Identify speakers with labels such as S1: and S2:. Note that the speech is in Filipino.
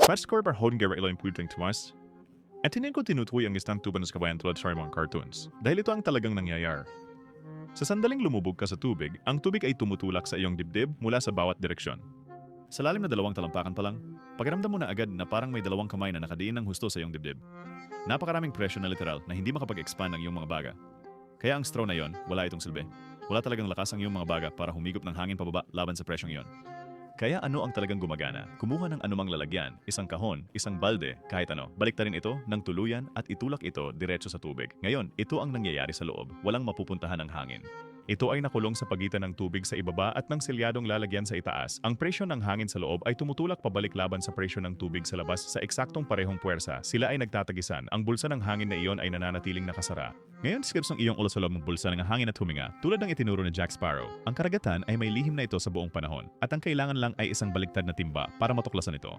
S1: Pascore parhon gara ilang puting tumas. At hindi ko tinutukoy ang isang tuban sa kabayan tulad sa mga cartoons dahil ito ang talagang nangyayar. Sa sandaling lumubog ka sa tubig, ang tubig ay tumutulak sa iyong dibdib mula sa bawat direksyon. Sa lalim na 2 talampakan pa lang, pakiramdam mo na agad na parang may 2 kamay na nakadiin ng husto sa iyong dibdib. Napakaraming presyo na literal na hindi makapag-expand ang iyong mga baga. Kaya ang straw na yon, wala itong silbi. Wala talagang lakas ang iyong mga baga para humigop ng hangin pababa laban sa presyong iyon. Kaya ano ang talagang gumagana? Kumuha ng anumang lalagyan, isang kahon, isang balde, kahit ano. Baliktarin ito ng tuluyan at itulak ito diretso sa tubig. Ngayon, ito ang nangyayari sa loob. Walang mapupuntahan ng hangin. Ito ay nakulong sa pagitan ng tubig sa ibaba at ng selyadong lalagyan sa itaas. Ang presyo ng hangin sa loob ay tumutulak pabalik laban sa presyo ng tubig sa labas sa eksaktong parehong puwersa. Sila ay nagtatagisan. Ang bulsa ng hangin na iyon ay nananatiling nakasara. Ngayon, skirps ng iyong ulo sa loob ng bulsa ng hangin at huminga, tulad ng itinuro ni Jack Sparrow. Ang karagatan ay may lihim na ito sa buong panahon, at ang kailangan lang ay isang baliktad na timba para matuklasan ito.